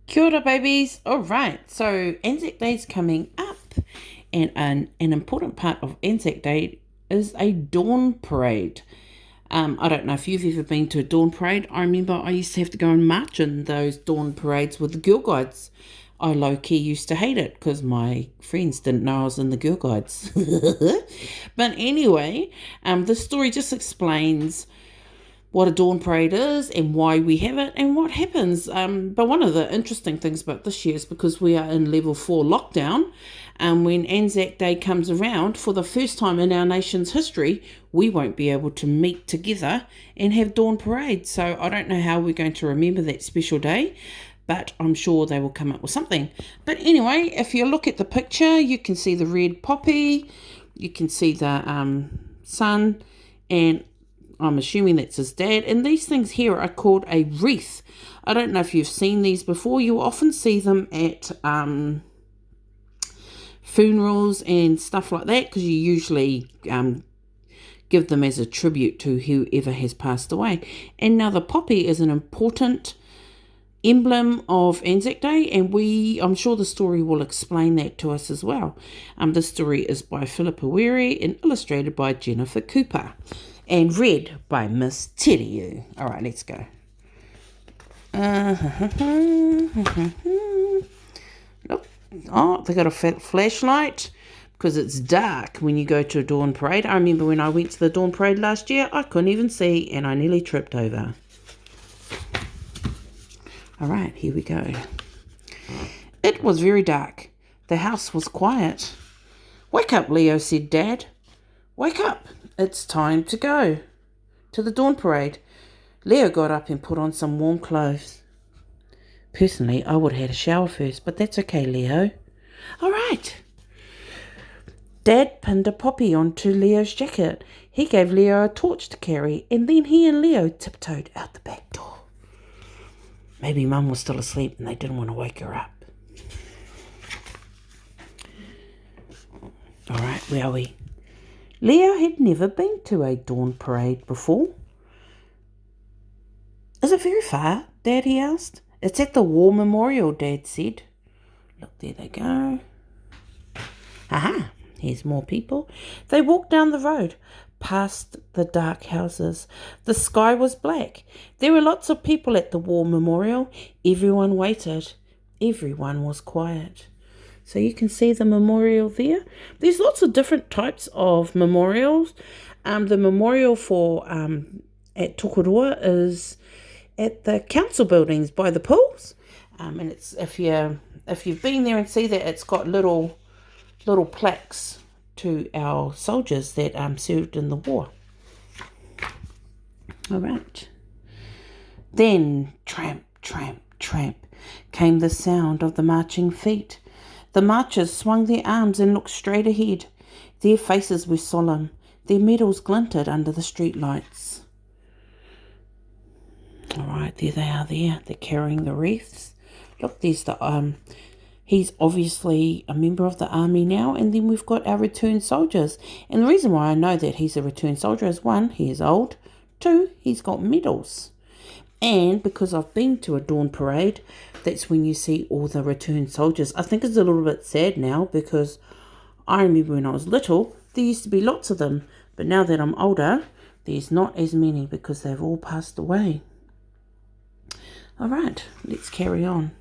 Kia ora, babies. All right, so Anzac Day's coming up, and an important part of Anzac Day is a dawn parade. I don't know if you've ever been to a dawn parade. I remember I used to have to go and march in those dawn parades with the Girl Guides. I low-key used to hate it because my friends didn't know I was in the Girl Guides. But anyway, the story just explains what a dawn parade is and why we have it and what happens. But one of the interesting things about this year is because we are in level 4 lockdown, when Anzac Day comes around, for the first time in our nation's history, we won't be able to meet together and have dawn parade. So I don't know how we're going to remember that special day, but I'm sure they will come up with something. But anyway, if you look at the picture, you can see the red poppy, you can see the sun, and I'm assuming that's his dad. And these things here are called a wreath. I don't know if you've seen these before. You often see them at funerals and stuff like that, because you usually give them as a tribute to whoever has passed away. And now the poppy is an important emblem of Anzac Day, and I'm sure the story will explain that to us as well. This story is by Phillipa Werry and illustrated by Jennifer Cooper and read by Miss Teddy. All right, let's go. Look, they got a flashlight because it's dark when you go to a dawn parade. I remember when I went to the dawn parade last year, I couldn't even see and I nearly tripped over. All right, here we go. It was very dark. The house was quiet. "Wake up, Leo," said Dad. "Wake up. It's time to go to the dawn parade." Leo got up and put on some warm clothes. Personally, I would have had a shower first, but that's okay, Leo. All right. Dad pinned a poppy onto Leo's jacket. He gave Leo a torch to carry, and then he and Leo tiptoed out the back door. Maybe Mum was still asleep and they didn't want to wake her up. All right, where are we? Leo had never been to a dawn parade before. "Is it very far, Dad?" he asked. "It's at the War Memorial," Dad said. Look, there they go. Aha, here's more people. They walked down the road, past the dark houses. The sky was black. There were lots of people at the War Memorial. Everyone waited. Everyone was quiet. So you can see the memorial there. There's lots of different types of memorials. The memorial for at Tokorua is at the council buildings by the pools. And it's if you've been there and see that, it's got little plaques to our soldiers that served in the war. All right. Then tramp, tramp, tramp came the sound of the marching feet. The marchers swung their arms and looked straight ahead. Their faces were solemn. Their medals glinted under the street lights. All right, there they are there. They're carrying the wreaths. Look, there's the he's obviously a member of the army now, and then we've got our returned soldiers. And the reason why I know that he's a returned soldier is, 1, he is old, 2, he's got medals. And because I've been to a dawn parade, that's when you see all the returned soldiers. I think it's a little bit sad now because I remember when I was little, there used to be lots of them. But now that I'm older, there's not as many because they've all passed away. All right, let's carry on.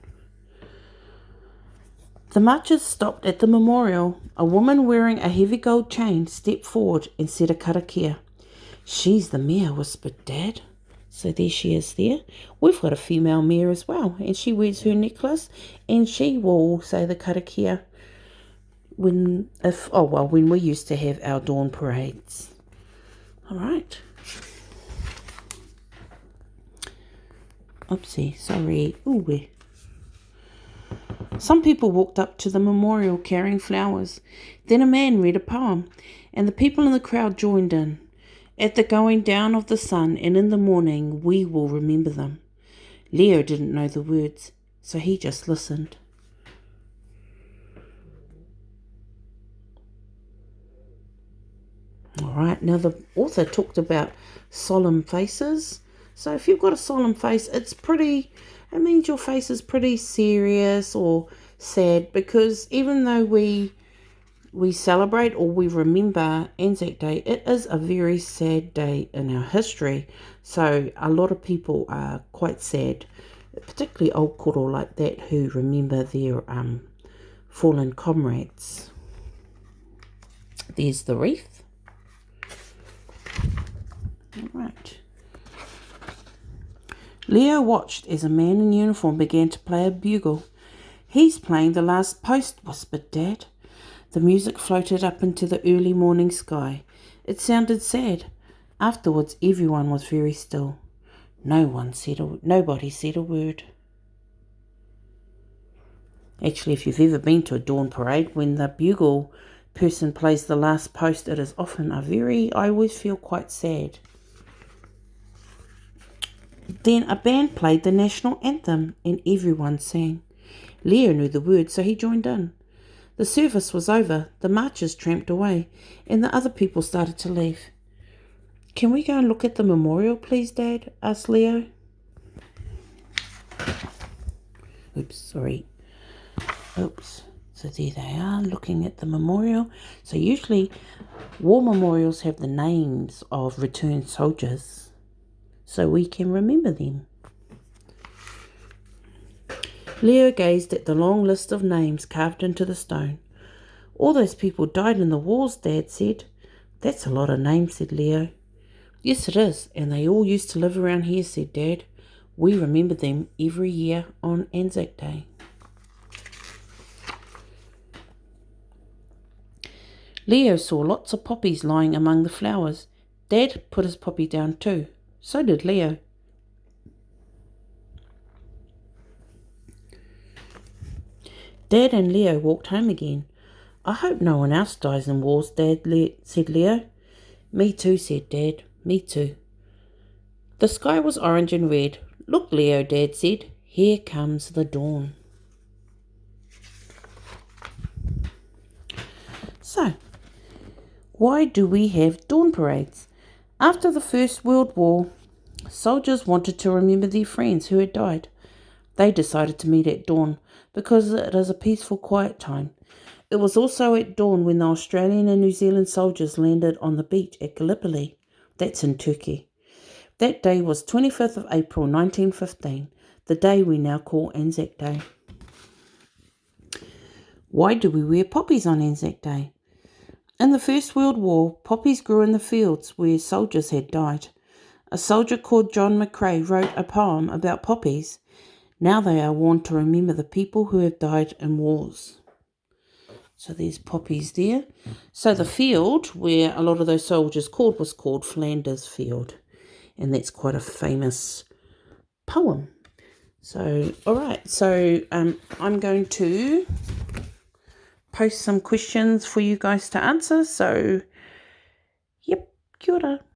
The marchers stopped at the memorial. A woman wearing a heavy gold chain stepped forward and said a karakia. "She's the mayor," whispered Dad. So there she is there. We've got a female mayor as well, and she wears her necklace, and she will say the karakia when we used to have our dawn parades. All right. Oopsie, sorry. Ooh. Some people walked up to the memorial carrying flowers. Then a man read a poem, and the people in the crowd joined in. "At the going down of the sun and in the morning we will remember them." Leo didn't know the words, so he just listened. All right, now the author talked about solemn faces. So if you've got a solemn face, it means your face is pretty serious or sad, because even though we celebrate or we remember Anzac Day, it is a very sad day in our history. So a lot of people are quite sad, particularly old koro like that, who remember their fallen comrades. There's the wreath. All right. Leo watched as a man in uniform began to play a bugle. "He's playing the last post," whispered Dad. The music floated up into the early morning sky. It sounded sad. Afterwards, everyone was very still. Nobody said a word. Actually, if you've ever been to a dawn parade, when the bugle person plays the last post, it is often I always feel quite sad. Then a band played the national anthem and everyone sang. Leo knew the words, so he joined in. The service was over, the marchers tramped away, and the other people started to leave. "Can we go and look at the memorial, please, Dad?" asked Leo. So there they are, looking at the memorial. So usually war memorials have the names of returned soldiers, so we can remember them. Leo gazed at the long list of names carved into the stone. "All those people died in the wars," Dad said. "That's a lot of names," said Leo. "Yes, it is, and they all used to live around here," said Dad. "We remember them every year on Anzac Day." Leo saw lots of poppies lying among the flowers. Dad put his poppy down too. So did Leo. Dad and Leo walked home again. "I hope no one else dies in wars, Dad," said Leo. "Me too," said Dad. "Me too." The sky was orange and red. "Look, Leo," Dad said. "Here comes the dawn." So, why do we have dawn parades? After the First World War, soldiers wanted to remember their friends who had died. They decided to meet at dawn because it is a peaceful, quiet time. It was also at dawn when the Australian and New Zealand soldiers landed on the beach at Gallipoli. That's in Turkey. That day was 25th of April 1915, the day we now call Anzac Day. Why do we wear poppies on Anzac Day? In the First World War, poppies grew in the fields where soldiers had died. A soldier called John McCrae wrote a poem about poppies. Now they are worn to remember the people who have died in wars. So there's poppies there. So the field where a lot of those soldiers was called Flanders Field. And that's quite a famous poem. So, all right. So I'm going to post some questions for you guys to answer. So, yep, kia ora.